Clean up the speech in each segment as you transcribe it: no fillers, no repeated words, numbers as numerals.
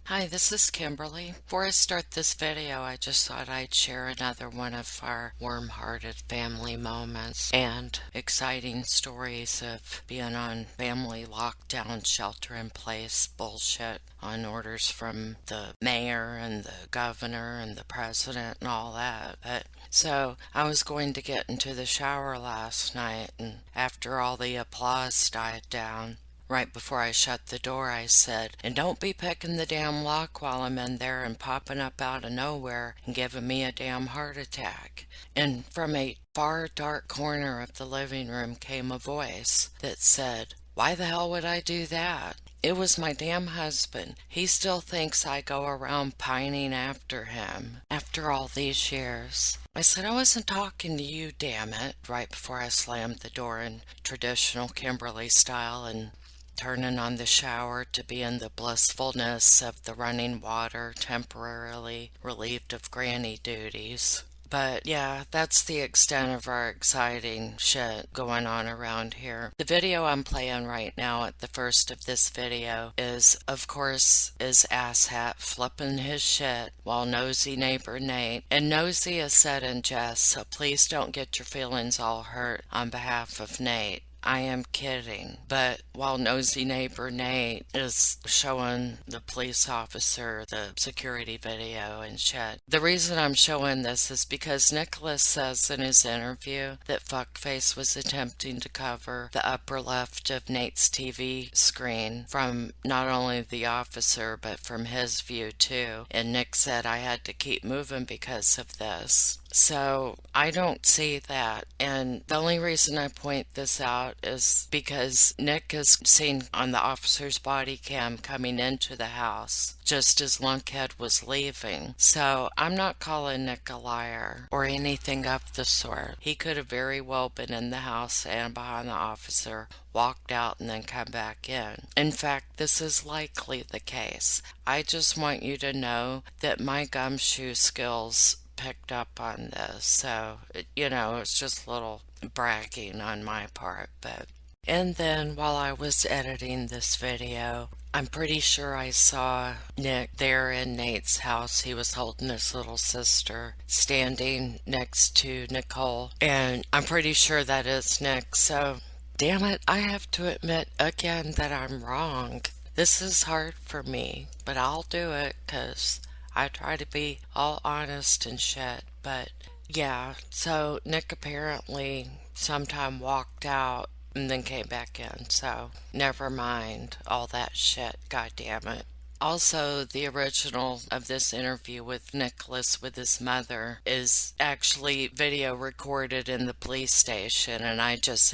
Hi, this is Kimberly. Before I start this video, I just thought I'd share another one of our warm-hearted family moments and exciting stories of being on family lockdown, shelter-in-place bullshit on orders from the mayor and the governor and the president and all that. So I was going to get into the shower last night, and after all the applause died down, right before I shut the door, I said, "And don't be picking the damn lock while I'm in there and popping up out of nowhere and giving me a damn heart attack." And from a far dark corner of the living room came a voice that said, "Why the hell would I do that?" It was my damn husband. He still thinks I go around pining after him after all these years. I said, "I wasn't talking to you, damn it," right before I slammed the door in traditional Kimberly style and turning on the shower to be in the blissfulness of the running water, temporarily relieved of granny duties. But yeah, that's the extent of our exciting shit going on around here. The video I'm playing right now at the first of this video is, of course, asshat flipping his shit while nosy neighbor Nate. And nosy is said in jest, so please don't get your feelings all hurt on behalf of Nate. I am kidding. But while nosy neighbor Nate is showing the police officer the security video and shit, the reason I'm showing this is because Nicolas says in his interview that Fuckface was attempting to cover the upper left of Nate's TV screen from not only the officer but from his view too. And Nick said, "I had to keep moving because of this." So I don't see that. And the only reason I point this out is because Nick is seen on the officer's body cam coming into the house just as Lunkhead was leaving. So I'm not calling Nick a liar or anything of the sort. He could have very well been in the house and behind the officer, walked out and then come back in. In fact, this is likely the case. I just want you to know that my gumshoe skills picked up on this, so it's just a little bragging on my part. And then while I was editing this video, I'm pretty sure I saw Nick there in Nate's house. He was holding his little sister standing next to Nickole, and I'm pretty sure that is Nick. So damn it, I have to admit again that I'm wrong. This is hard for me, but I'll do it because I try to be all honest and shit. But yeah, so Nick apparently sometime walked out and then came back in, so never mind all that shit, god damn it. Also, the original of this interview with Nicholas with his mother is actually video recorded in the police station, and I just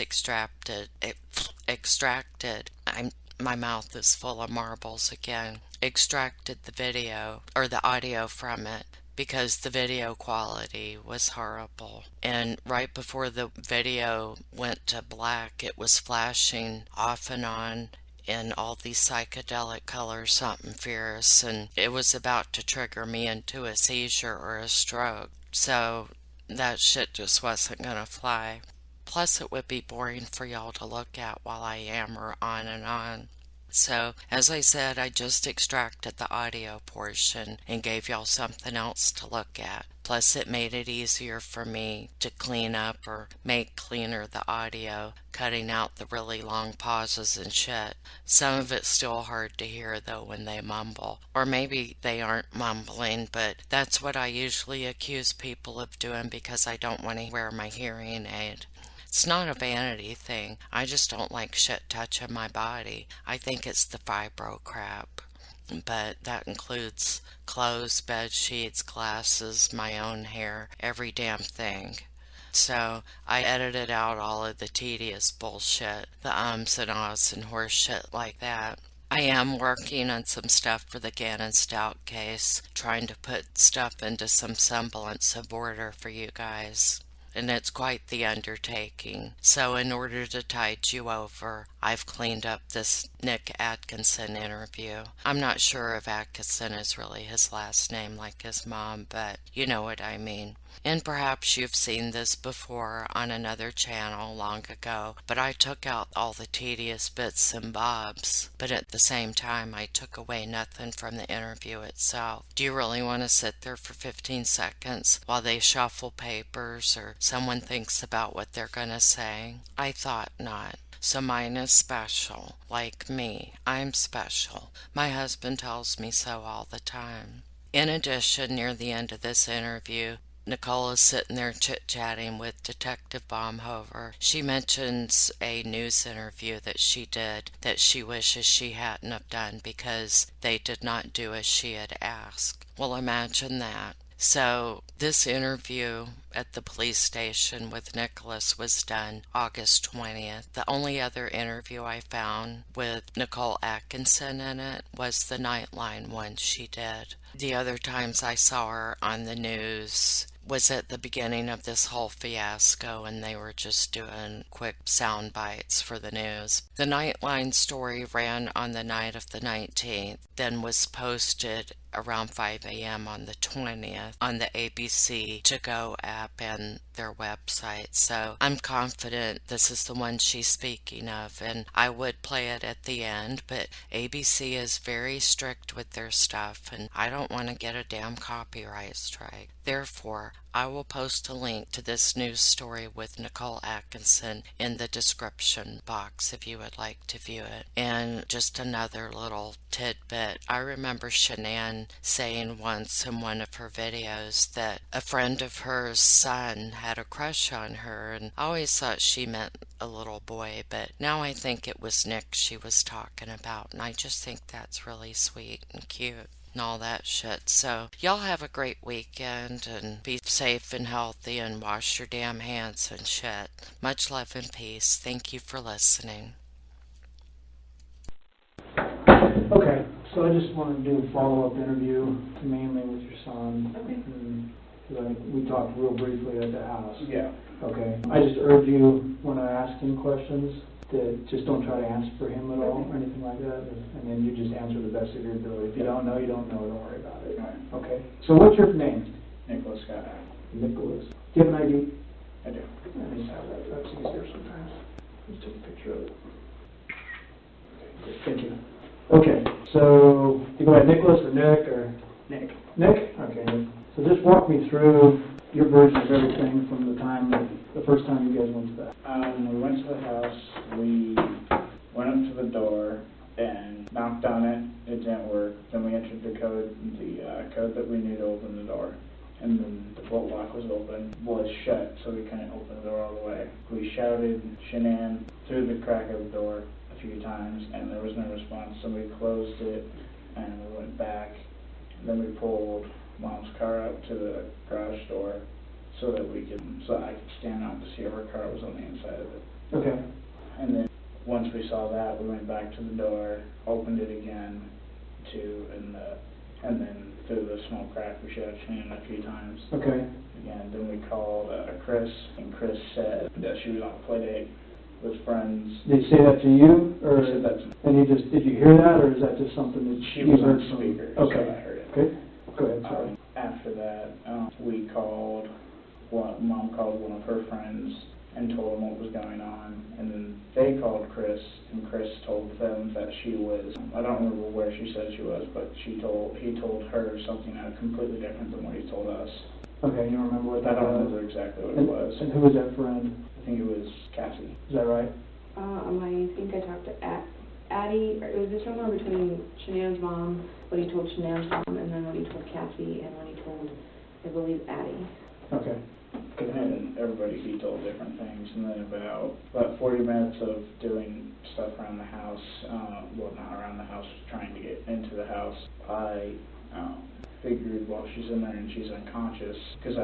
my mouth is full of marbles again. Extracted the video or the audio from it because the video quality was horrible. And right before the video went to black, it was flashing off and on in all these psychedelic colors, something fierce, and it was about to trigger me into a seizure or a stroke. So that shit just wasn't gonna fly. Plus, it would be boring for y'all to look at while I yammer on and on. So, as I said, I just extracted the audio portion and gave y'all something else to look at. Plus, it made it easier for me to clean up or make cleaner the audio, cutting out the really long pauses and shit. Some of it's still hard to hear, though, when they mumble. Or maybe they aren't mumbling, but that's what I usually accuse people of doing because I don't want to wear my hearing aid. It's not a vanity thing. I just don't like shit touching my body. I think it's the fibro crap. But that includes clothes, bed sheets, glasses, my own hair, every damn thing. So I edited out all of the tedious bullshit, the ums and ahs and horse shit like that. I am working on some stuff for the Gannon Stout case, trying to put stuff into some semblance of order for you guys. And it's quite the undertaking. So in order to tide you over, I've cleaned up this Nick Atkinson interview. I'm not sure if Atkinson is really his last name like his mom, but you know what I mean. And perhaps you've seen this before on another channel long ago, but I took out all the tedious bits and bobs, but at the same time I took away nothing from the interview itself. Do you really want to sit there for 15 seconds while they shuffle papers or someone thinks about what they're going to say? I thought not. So mine is special. Like me, I'm special. My husband tells me so all the time. In addition, near the end of this interview, Nickole is sitting there chit-chatting with Detective Baumhover. She mentions a news interview that she did that she wishes she hadn't have done because they did not do as she had asked. Well, imagine that. So this interview at the police station with Nicolas was done August 20th. The only other interview I found with Nickole Atkinson in it was the Nightline one she did. The other times I saw her on the news was at the beginning of this whole fiasco, and they were just doing quick sound bites for the news. The Nightline story ran on the night of the 19th, then was posted around 5 a.m. on the 20th on the ABC To Go app and their website. So I'm confident this is the one she's speaking of, and I would play it at the end, but ABC is very strict with their stuff, and I don't want to get a damn copyright strike. Therefore, I will post a link to this news story with Nickole Atkinson in the description box if you would like to view it. And just another little tidbit, I remember Shanann saying once in one of her videos that a friend of hers son had a crush on her, and I always thought she meant a little boy, but now I think it was Nick she was talking about, and I just think that's really sweet and cute and all that shit. So y'all have a great weekend and be safe and healthy and wash your damn hands and shit. Much love and peace. Thank you for listening. Okay, so I just wanted to do a follow-up interview, mainly with your son. Okay. Because I think we talked real briefly at the house. Yeah. Okay. I just urge you, when I ask him questions, to just don't try to answer for him at all or anything like that, and then you just answer the best of your ability. If you don't know, you don't know. Don't worry about it. Right. Okay. So what's your name? Nicolas Scott. Nicolas. Do you have an ID? I do. Let me have that. That's easier sometimes. Let's take a picture of it. Okay, thank you. Okay, so you go by Nicolas or Nick or? Nick. Nick? Okay, Nick. So just walk me through your version of everything from the first time you guys went to that. We went to the house, we went up to the door and knocked on it. It didn't work. Then we entered the code that we knew to open the door. And then the bolt lock was shut, so we couldn't open the door all the way. We shouted Shanann through the crack of the door a few times, and there was no response, so we closed it, and we went back. And then we pulled Mom's car up to the garage door so that I could stand out to see if her car was on the inside of it. Okay. And then once we saw that, we went back to the door, opened it again, and then through the small crack we shouted Shanann a few times. Okay. Again, then we called Chris, and Chris said that she was on a play date with friends. Did he say that to you, or? He said that to me. And did you hear that, or is that just something that She you was heard on from? speaker, Okay. so I heard it. Okay. Go ahead. Sorry. After that, Mom called one of her friends and told them what was going on, and then they called Chris, and Chris told them that she was, I don't remember where she said she was, but he told her something completely different than what he told us. Okay, you don't remember what I that don't was? remember exactly what it was. And who was that friend? I think it was Cassie. Is that right? I think I talked to Addie, or it was just somewhere between Shanann's mom, what he told Shanann's mom, and then what he told Cassie, and what he told, I believe, Addie. Okay. And everybody he told different things, and then about 40 minutes of doing stuff around the house, well, not around the house, trying to get into the house, I figured while she's in there and she's unconscious, because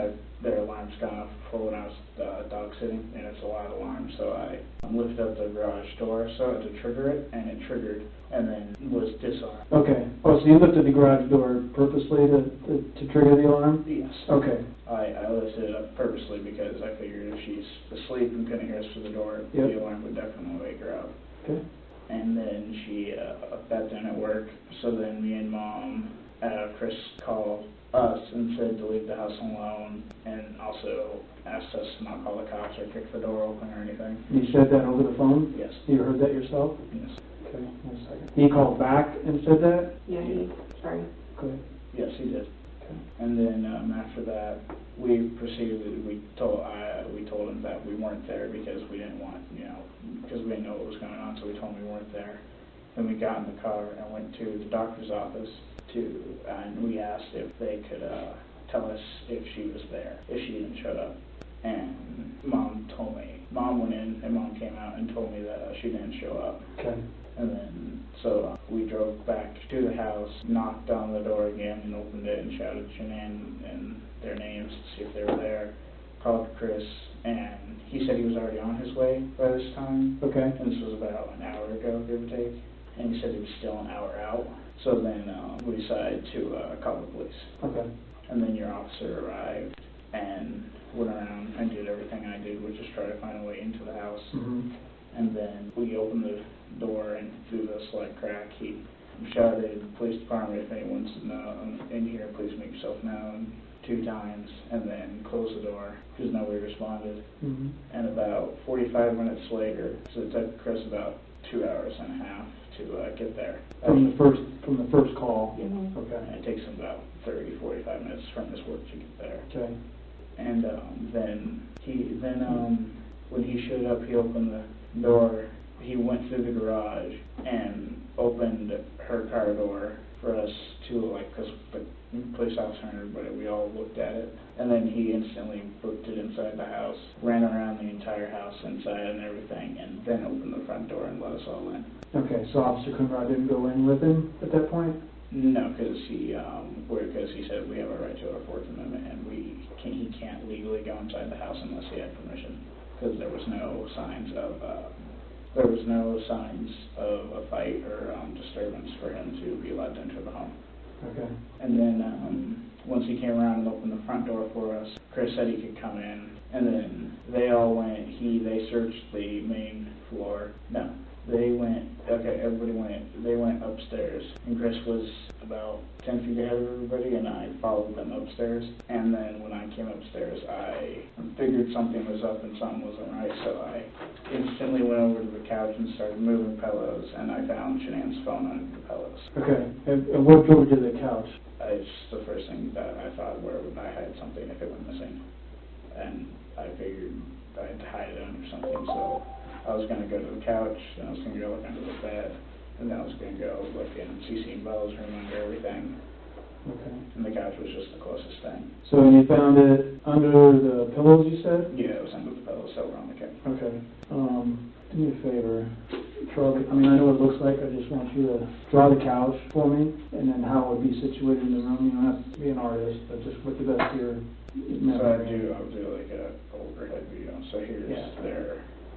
their alarm's gone off before when I was dog sitting, and it's a loud alarm, so I lifted up the garage door so to trigger it, and it triggered, and then was disarmed. Okay. Oh, so you lifted the garage door purposely to trigger the alarm? Yes. Okay. I lifted it up purposely because I figured if she's asleep and couldn't hear us through the door, Yep. the alarm would definitely wake her up. Okay. And then that didn't work, so then me and Mom Chris called us and said to leave the house alone, and also asked us to not call the cops or kick the door open or anything. You said that over the phone? Yes. You heard that yourself? Yes. Okay, 1 second. He called back and said that? Yeah, sorry. Okay. Yes, he did. Okay. And then after that, we proceeded. We told him that we weren't there because we didn't want, because we didn't know what was going on. So we told him we weren't there. Then we got in the car and went to the doctor's office and we asked if they could tell us if she was there, if she didn't show up. And Mom told me. Mom went in and Mom came out and told me that she didn't show up. Okay. And then, so we drove back to the house, knocked on the door again and opened it and shouted Shanann and their names to see if they were there. Called Chris, and he said he was already on his way by this time. Okay. And this was about an hour ago, give or take. And he said he was still an hour out. So then we decided to call the police. Okay. And then your officer arrived and went around and did everything I did, which is try to find a way into the house. Mm-hmm. And then we opened the door and through the slide crack, he shouted, "Police department, if anyone's in here, please make yourself known," 2 times, and then closed the door because nobody responded. Mm-hmm. And about 45 minutes later, so it took Chris about 2 hours and a half to get there. From the first call? Mm-hmm. Okay. And it takes him about 30-45 minutes from his work to get there. Okay. And then when he showed up, he opened the door. He went through the garage and opened her car door for us to, because the police officer and everybody, we all looked at it. And then he instantly booked it inside the house, ran around the entire house inside and everything, and then opened the front door and let us all in. Okay, so Officer Coonrod didn't go in with him at that point? No, because he said we have a right to our Fourth Amendment, and he can't legally go inside the house unless he had permission, because there was no signs of a fight or disturbance for him to be allowed to enter the home. Okay. And then once he came around and opened the front door for us, Chris said he could come in, and then they all went. They searched the main floor. No. Everybody went. They went upstairs, and Chris was about 10 feet ahead of everybody, and I followed them upstairs. And then when I came upstairs, I figured something was up and something wasn't right, so I instantly went over to the couch and started moving pillows, and I found Shanann's phone under the pillows. Okay, and what drove you to the couch? It's the first thing that I thought, where would I hide something if it went missing? And I figured I'd hide it under something, so I was going to go to the couch, then I was going to go look under the bed, and then I was going to go look in CC and Bella's room under everything. Okay. And the couch was just the closest thing. So when you found it under the pillows, you said? Yeah, it was under the pillows, so we're on the couch. Okay. Do me a favor. I know what it looks like. I just want you to draw the couch for me, and then how it would be situated in the room. You don't have to be an artist, but just with the best of your memory. I'll do like a overhead view. So here's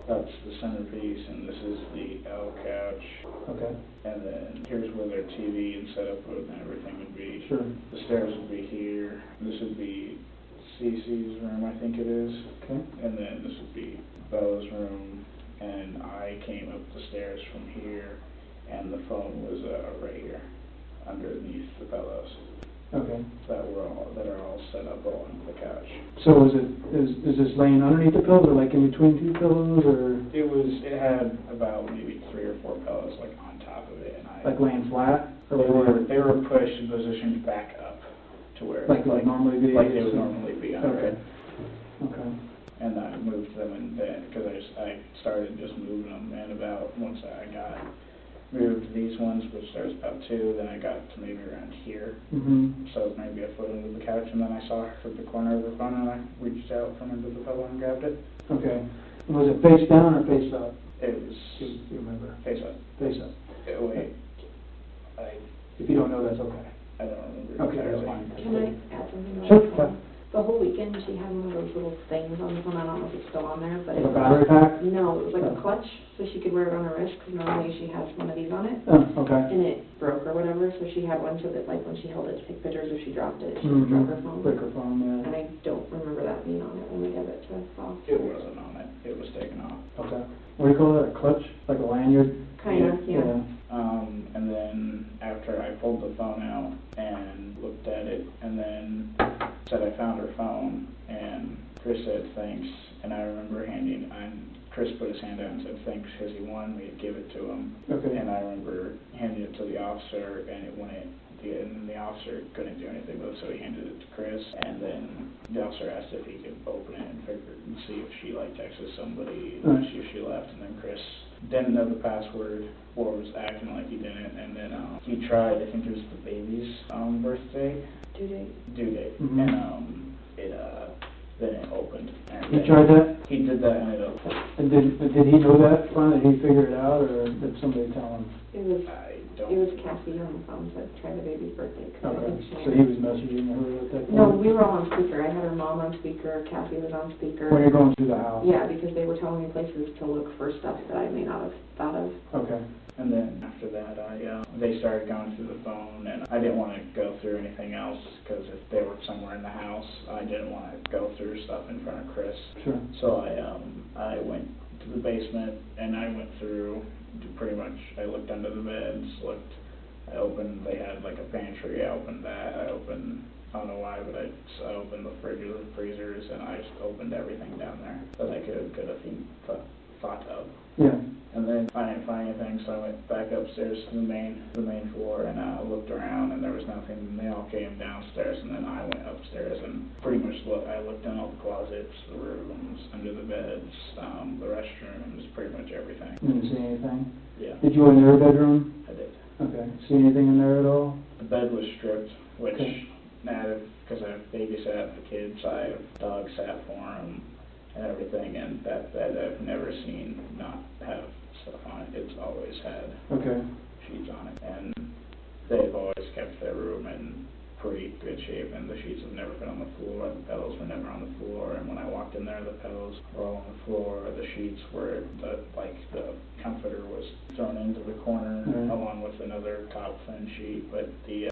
that's the centerpiece, and this is the L couch. Okay. And then here's where their TV and setup and everything would be. Sure. The stairs would be here. This would be Cece's room, I think it is. Okay. And then this would be Bella's room. And I came up the stairs from here, and the phone was right here, underneath the pillows. Okay. That are all set up all on the couch. So is this laying underneath the pillows, or like in between 2 pillows, or? It had about maybe 3 or 4 pillows like on top of it, and Like laying flat? Or they were pushed and positioned back up to where like normally be? Like they would normally be under it. Okay. And I moved them in bed because I started just moving them, and once I moved these ones, which there's about 2, then I got to maybe around here. Mm-hmm. So maybe a foot under the couch, and then I saw her from the corner of the phone, and I reached out from under the pillow and grabbed it. Okay. And was it face down or face up? It was Do you remember? face up. Face up. If you don't know, that's okay. I don't remember. Okay, that's entirely. fine. Can I add something? Sure. The whole weekend, she had one of those little things on the phone. I don't know if it's still on there, but A battery pack? No, it was like Oh. a clutch, so she could wear it on her wrist, because normally she has one of these on it. Oh, okay. And it broke or whatever, so she had one so that, like, when she held it to take pictures, if she dropped it, she would drop her phone. Break her phone, yeah. And I don't remember that being on it when we gave it to Paul. It wasn't on it. It was taken off. Okay. What do you call that, a clutch? Like a lanyard? Kind of, yeah. And then after I pulled the phone out and looked said I found her phone, and Chris said thanks, and I remember Chris put his hand out and said thanks because he wanted me to give it to him. Okay. And I remember handing it to the officer, and and the officer couldn't do anything with it, so he handed it to Chris, and then the officer asked if he could open it and see if she texted somebody, and see if she left, and then Chris didn't know the password or was acting like he didn't, and then he tried, I think it was the baby's birthday. Due date. Mm-hmm. And then it opened. And He tried that? He did that, and it opened. And did he know that finally? Did he figure it out, or did somebody tell him? It was Cassie on the phone said try the baby's birthday. Okay, so he was messaging her at that point? No, we were all on speaker. I had her mom on speaker, Cassie was on speaker. When you're going through the house? Yeah, because they were telling me places to look for stuff that I may not have thought of. Okay. And then after that, they started going through the phone, and I didn't want to go through anything else, because if they were somewhere in the house, I didn't want to go through stuff in front of Chris. Sure. So I went to the basement, and I went through pretty much, I looked under the beds, I opened, they had like a pantry, I opened that, I don't know why, but I opened the fridges and freezers, and I just opened everything down there that I could have thought of. Yeah. And then I didn't find anything, so I went back upstairs to the main floor, and I looked around, and there was nothing, and they all came downstairs, and then I went upstairs, and pretty much I looked in all the closets, the rooms, under the beds, the restrooms, pretty much everything. You didn't see anything? Yeah. Did you go in their bedroom? I did. Okay. See anything in there at all? The bed was stripped, which, Okay. because I babysat the kids, I dog sat for them and everything, and that bed I've never seen not have stuff on it. It's always had sheets on it, and they've always kept their room in pretty good shape, and the sheets have never been on the floor, the pillows were never on the floor, and when I walked in there, the pillows were all on the floor, the sheets were, the comforter was thrown into the corner, along with another top thin sheet, but the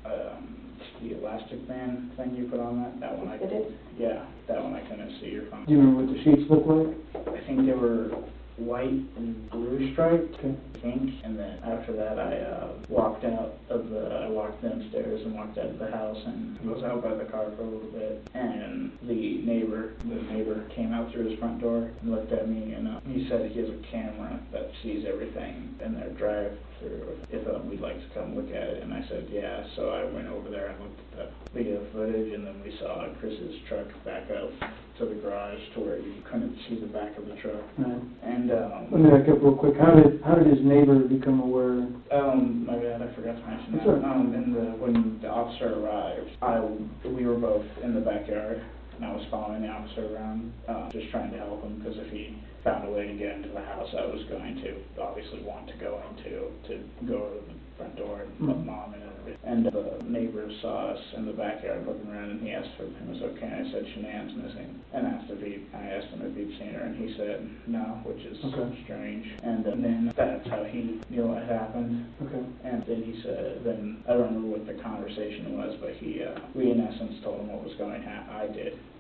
elastic band thing you put on that one that one I couldn't see or find. Do you remember what the sheets look like? I think they were white and blue striped, Okay. I think, and then after that I walked downstairs and walked out of the house and was out by the car for a little bit, and the neighbor came out through his front door and looked at me, and he said he has a camera that sees everything in their drive-through, if we'd like to come look at it, and I said yeah, so I went over there and looked at the video footage, and then we saw Chris's truck back up to the garage to where you couldn't see the back of the truck. Right. And let me back up real quick. How did his neighbor become aware? My bad, I forgot to mention that. Sure. When the officer arrived, we were both in the backyard, and I was following the officer around, just trying to help him, because if he found a way to get into the house, I was going to obviously want to go to go to the front door and let Mom in and everything. And the neighbor saw us in the backyard looking around, and he asked if it was okay. I said Shanann's missing, and I asked him if he'd seen her, and he said no, which is strange. And then that's how he knew what happened. Okay. And then he said, I don't remember what the conversation was, but we in essence told him what was going on.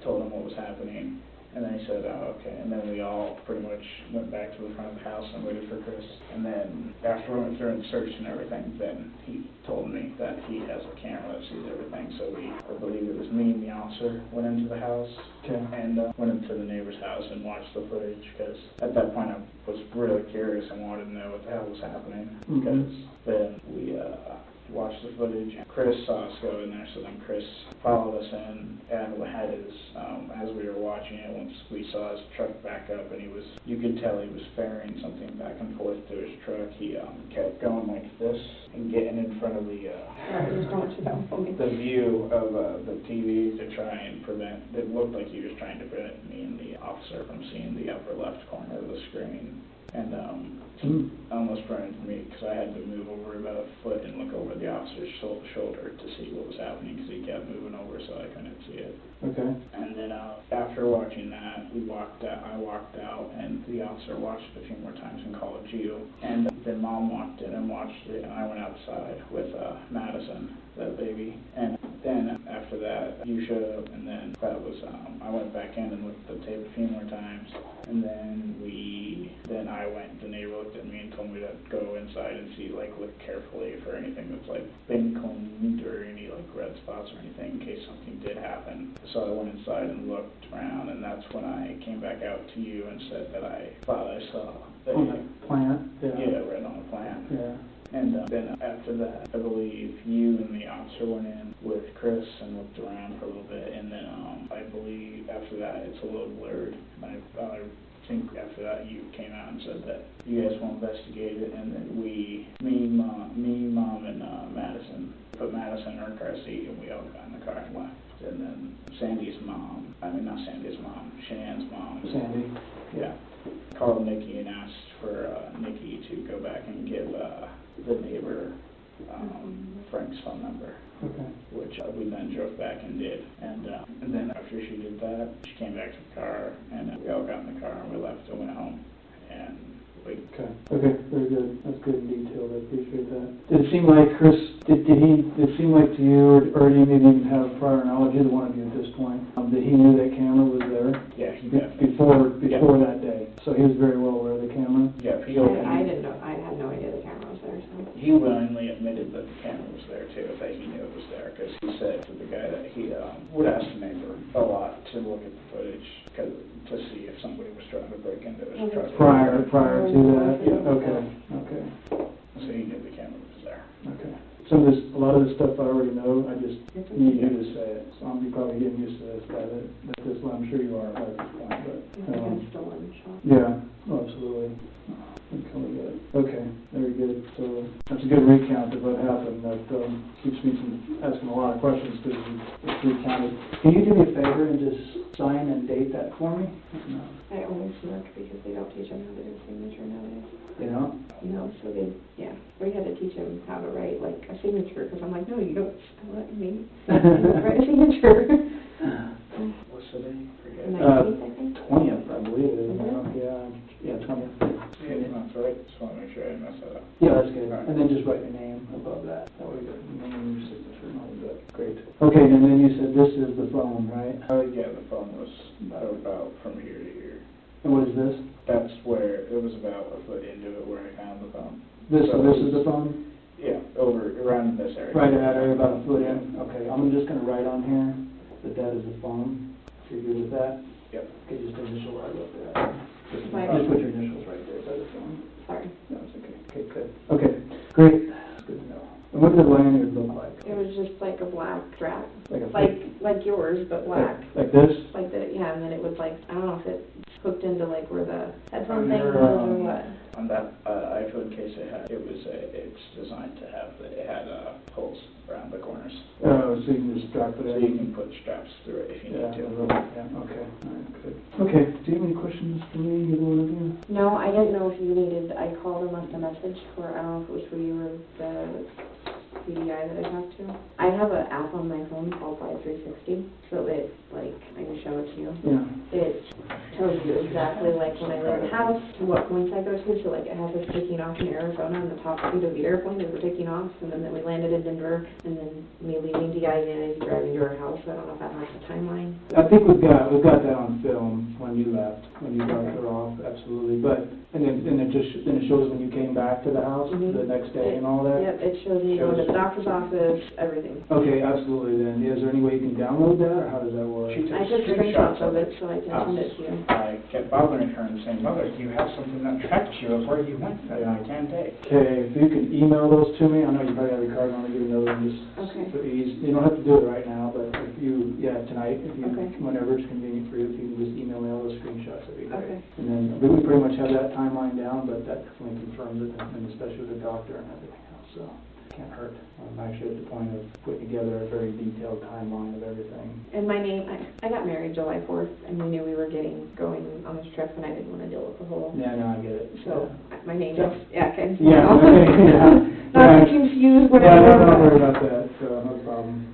Told him what was happening. And then he said, oh, okay. And then we all pretty much went back to the front of the house and waited for Chris. And then after we went through and searched and everything, then he told me that he has a camera that sees everything. So I believe it was me and the officer went into the house and went into the neighbor's house and watched the footage, because at that point I was really curious and wanted to know what the hell was happening. Because then we watched the footage, and Chris saw us go in there, so then Chris followed us in, and had his, as we were watching it, once we saw his truck back up, and you could tell he was ferrying something back and forth to his truck. He kept going like this, and getting in front of the view of the TV to try and prevent, it looked like he was trying to prevent me and the officer from seeing the upper left corner of the screen. And almost ran into me, because I had to move over about a foot and look over the officer's shoulder to see what was happening, because he kept moving over, so I couldn't see it. Okay. And then after watching that, I walked out, and the officer watched it a few more times and called you. And then Mom walked in and watched it, and I went outside with Madison, the baby. And then after that, you showed up, and then that was, I went back in and looked at the tape a few more times, and then I went, the neighbor looked at me and told me to go inside and see, like, look carefully for anything that's, like, been cleaned or any, like, red spots or anything in case something did happen. So I went inside and looked around, and that's when I came back out to you and said that I thought I saw On the plant? yeah, right on the plant. Yeah. And then after that, I believe you and the officer went in with Chris and looked around for a little bit, and then I believe after that it's a little blurred. I think after that you came out and said that you guys will investigate it, and then Mom, and Madison put Madison in her car seat, and we all got in the car and left. And then Shanann's mom, Sandy? yeah, called Nikki and asked for Nikki to go back and give the neighbor Frank's phone number, Okay. which we then drove back and did. And then after she did that, she came back to the car, and we all got in the car and we left and went home. And we Okay, very good. That's good and detailed. I appreciate that. Did it seem like Chris, did it seem like to you, or you didn't even have prior knowledge, either one of you at this point, that he knew that camera was there? yeah, he definitely. Before that day? So he was very well aware of the camera? Yeah, I didn't know, I had no idea the camera was there, so. he willingly admitted that the camera was there too, that he knew it was there, because he said to the guy that he would ask the neighbor a lot to look at the footage to see if somebody was trying to break into his truck. Prior to that? Yeah, okay. So he knew the camera was there. Okay. A lot of this stuff I already know, I just need you to say it. So I'm probably getting used to this, I'm sure you are at this point, but. I'm still in shock. Yeah, absolutely. Okay, very good. So that's a good recount of what happened. That keeps me from asking a lot of questions because it's recounted. Can you do me a favor and just sign and date that for me? No. I always look because they don't teach them how to do signature nowadays. You know? No, so we had to teach them how to write like a signature because I'm like, no, you don't spell it, you mean, write a signature. What's the date? Forget. 19th, I think. 20th, I believe it is. Mhm. Yeah, 20th. Yeah, that's right. Just want to make sure I didn't mess that up. Yeah, that's good. Right. And then just write your name above that. That way you got your name and your signature and all of that. Great. Okay, and then you said this is the phone, right? Yeah, the phone was about from here to here. And what is this? That's where, it was about a foot into it where I found the phone. This So is the phone? Yeah, around this area. Right in that area, about a foot in? Okay, I'm just gonna write on here that is the phone. If you're good with that? Yep. Okay, just initial right up there. Just Right. put your initials right there by the phone. Sorry. No, it's okay. Okay, good. Okay, great. That's good to know. And what did the lanyard look like? It was just like a black strap, Like a like yours, but black. Like this? Like the, yeah, and then it was like, I don't know if it hooked into like where the headphone On thing your, was or what. On that iPhone case it's designed to have, it had holes around the corners. Oh, so you can just strap it So in? you can put straps through it if you Yeah, need to. yeah, okay, all right, good. Okay, do you have any questions for me, either one of you? No, I didn't know if you needed, I called and left a message for, I don't know if it was for you or the CDI that I talked to. I have an app on my phone called 𝓤𝓲𝓷𝓭𝓵, so it, like, I can show it to you. Yeah. It tells you exactly, like, when I leave the house, to what points I go to, so, like, it has us taking off in Arizona on the top seat of the airplane as we're taking off, and then we landed in Denver, and then me leaving DIA, driving to our house, so I don't know if that has a timeline. I think we've got that on film when you left, when you dropped her off, absolutely, but, and it shows when you came back to the house Mhm. the next day and all that? Yep, it shows me going to the doctor's office, everything. Okay, absolutely then. Is there any way you can download that, or how does that work? She I took screenshots of it, so I can send it to you. I kept bothering her and saying, Mother, you have something that tracks you of where you went that 10 days. Okay, if you can email those to me, I know you probably have your card on, I'll give you another one, just Okay. for ease. You don't have to do it right now, but if you, tonight, if you, Okay. whenever it's convenient for you, if you can just email me all those screenshots, that'd be great. Okay. And then, we pretty much have that timeline down, but that definitely confirms it, and especially with the doctor and everything else, so it can't hurt. I'm actually at the point of putting together a very detailed timeline of everything. And my name, I got married July 4th, and we knew we were going on this trip, and I didn't want to deal with the whole, Yeah, no, I get it. so my name is, okay. Yeah, okay, yeah. Not to confuse Yeah, don't worry whatever. about that, so no problem.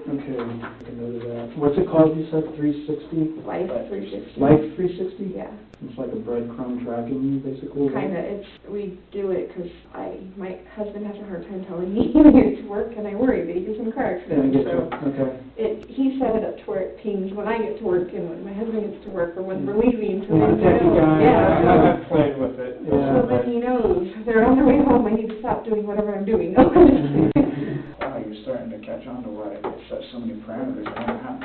Okay, make a note of that. what's it called, you said, 360? Life 360. Life 360? Yeah. It's like a breadcrumb tracking you, basically? Kinda. We do it because my husband has a hard time telling me when he's to work, and I worry that he gets in a car Yeah, I accident. get So you. Okay. he set it up to where it pings when I get to work and when my husband gets to work or when we're leaving. So Yeah, then he techie knows. guy. Yeah. I haven't played with it. Yeah. So then he knows they're on their way home. I need to stop doing whatever I'm doing. Wow, you're starting to catch on to why I set so many parameters on the house.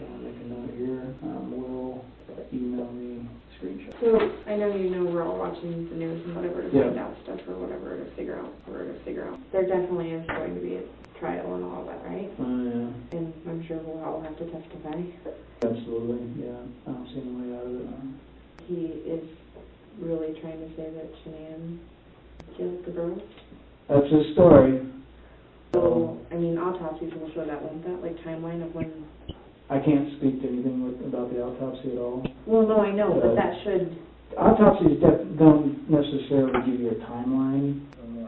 I'll make a note here. Will email me screenshot. So I know we're all watching the news and whatever to Yeah. find out stuff or whatever to figure out. There definitely is going to be a trial and all of that, right? Yeah. And I'm sure we'll all have to testify. Absolutely, yeah. I don't see any way out of it. He is really trying to say that Shanann killed the girl. That's his story. So, I mean, autopsies will show that, won't that? Like timeline of when... I can't speak to anything about the autopsy at all. Well, no, I know, but that should... Autopsies don't necessarily give you a timeline.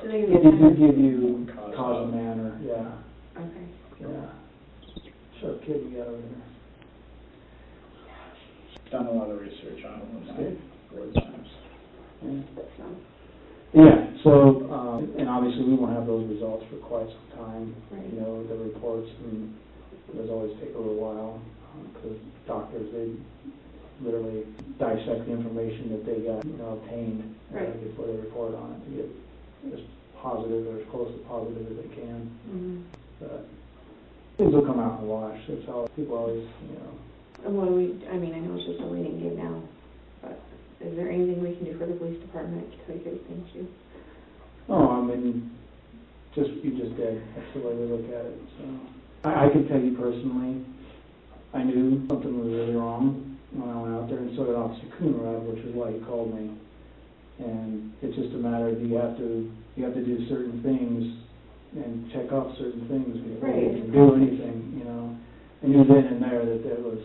Do they They give you a do give you cause and manner, yeah. Okay. Yeah. Sharp kid you got over there. Done a lot of research on it my board times. Yeah. So, Yeah, so, and obviously we won't have those results for quite some time. Right. You know, the reports, and those always take a little while, because doctors, they literally dissect the information that they got, obtained Right. before they report on it to get as positive or as close to positive as they can. mm-hmm. But things will come out in the wash. That's how people always, And what do I know it's just a waiting game now, but is there anything we can do for the police department to take it against you? Oh, I mean, you just did. That's the way we look at it. So I can tell you personally, I knew something was really wrong when I went out there, and so did Officer Coonrod, which is why he called me. And it's just a matter of you have to do certain things and check off certain things before you can do anything. I knew then and there that there was.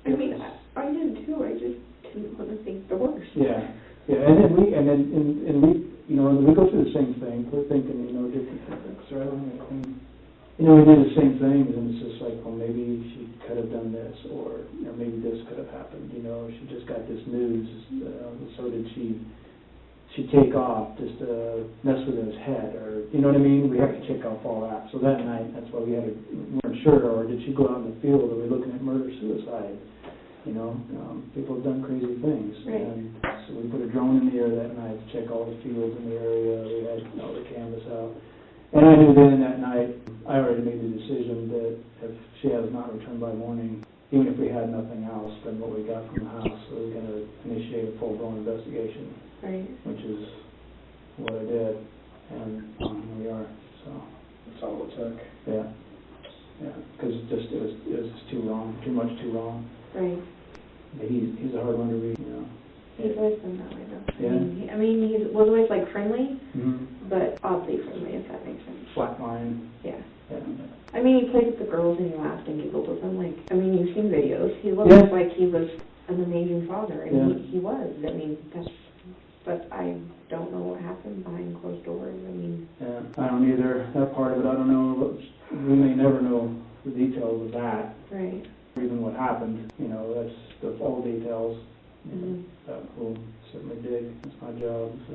I mean, I did too. I just didn't want to think the worst. Yeah, and then we go through the same thing. We're thinking, different things, right? We do the same things, and it's just like, well, maybe she could have done this, or maybe this could have happened. She just got this news, so did she take off just to mess with his head, or you know what I mean? We have to check off all that. So that night, that's why we weren't sure, or did she go out in the field? Are we looking at murder-suicide? People have done crazy things. Right. And so we put a drone in the air that night to check all the fields in the area. We had all the canvas out. And I knew then that night, I already made the decision that if she has not returned by morning, even if we had nothing else than what we got from the house, we were going to initiate a full-blown investigation. Right. Which is what I did. And here we are. So That's all it took. yeah, because it was just too wrong, too wrong. Right. But he's a hard one to read, He's always been that way, though. Yeah. He was always, friendly, Mm-hmm. but oddly friendly, if that makes sense. Flat line. Yeah. Yeah. He played with the girls and he laughed and giggled with them. You've seen videos. He looked Yeah. like he was an amazing father, and Yeah. he was. But I don't know what happened behind closed doors. Yeah, I don't either. That part of it, I don't know. We may never know the details of that, Right. or even what happened. That's the full details. Mm-hmm. That will certainly dig. That's my job. So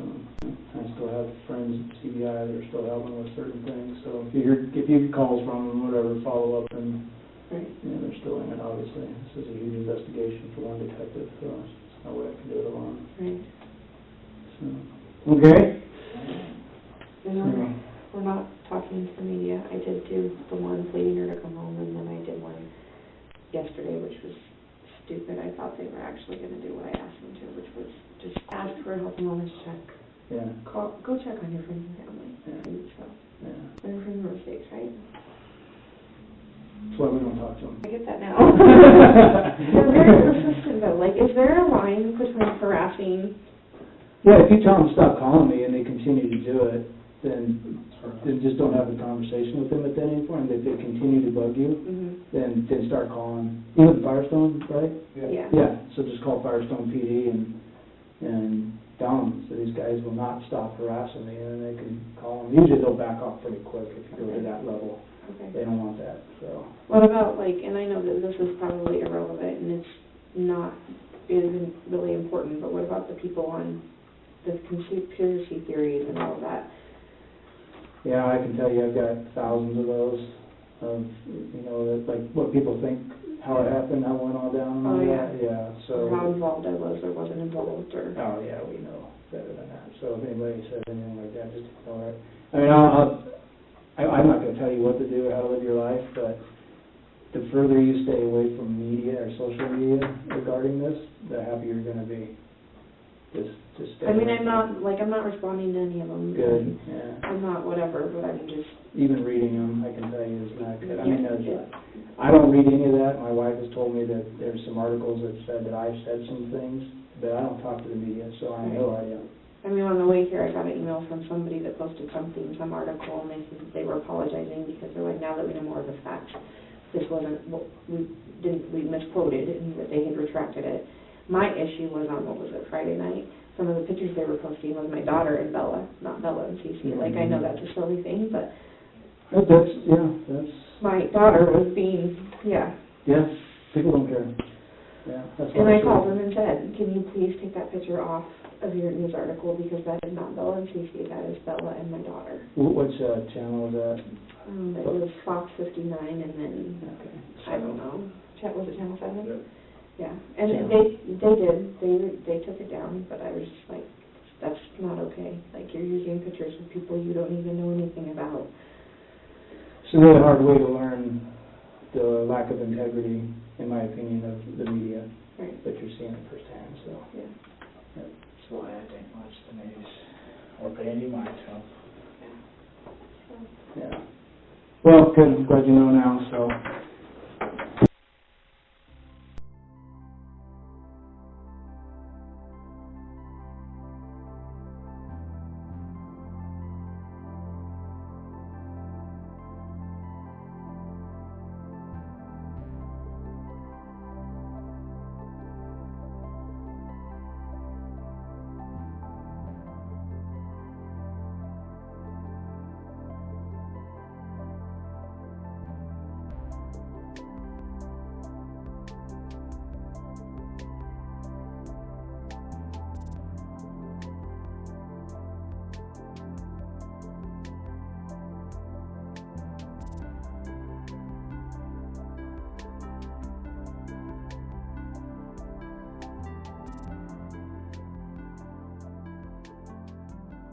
I still have friends at CBI that are still helping with certain things. So if you get calls from them, whatever, follow up, and Right. they're still in it. Obviously, this is a huge investigation for one detective, so there's no way I can do it alone. Right. So, okay. We're not talking to the media. I did do the one pleading her to come home, and then I did one yesterday, which was stupid. I thought they were actually going to do what I asked them to, which was just ask for a health and wellness check. Yeah. Go check on your friends and family. Yeah. And so, Yeah. they're from your mistakes, right? That's why we don't talk to them. I get that now. They're very persistent, though. Is there a line between harassing? Yeah, if you tell them to stop calling me and they continue to do it, then just don't have a conversation with them at that point. If they continue to bug you, Mm-hmm. then start calling. You live in Firestone, right? Yeah. Yeah, so just call Firestone PD and tell them so these guys will not stop harassing me, and then they can call them. Usually they'll back off pretty quick if you go to that level. Okay. They don't want that, so. What about like, and I know that this is probably irrelevant and it's not even really important, but what about the people on the conspiracy theories and all of that? Yeah, I can tell you I've got thousands of those, that, like, what people think, how it happened, how it went all down and all Oh, that. Yeah, so. Or how involved I was or wasn't involved, or... Oh, yeah, we know better than that. So if anybody says anything like that, just ignore it. I mean, I'm not gonna tell you what to do or how to live your life, but the further you stay away from media or social media regarding this, the happier you're gonna be. Just stay I mean, away I'm not responding to any of them. Good, yeah. I'm not whatever, but I'm just... Even reading them, I can tell you, is not good. I mean, Yeah. I don't read any of that. My wife has told me that there's some articles that said that I've said some things, but I don't talk to the media, so I have no idea. I mean, on the way here, I got an email from somebody that posted something, some article, and they said they were apologizing because they're like, now that we know more of the facts, this wasn't what we misquoted, and that they had retracted it. My issue was on, what was it, Friday night? Some of the pictures they were posting was my daughter and Bella, not Bella and Cece. Like, I know that's a silly thing, but That's my daughter was being, yeah, people don't care. Yeah, that's and what I called them and said, can you please take that picture off of your news article, because that is not Bella and Cece, that is Bella and my daughter. Which channel was that? It was Fox 59, and then, Okay. I don't know, was it Channel 7? Yep. Yeah, and they took it down, but I was just like, that's not okay. Like, you're using pictures of people you don't even know anything about. It's a really hard way to learn the lack of integrity, in my opinion, of the media, Right. that you're seeing it firsthand, so. Yeah. That's why I didn't watch the news or pay any mind to them. Yeah. Well, good, I'm glad you know now, so.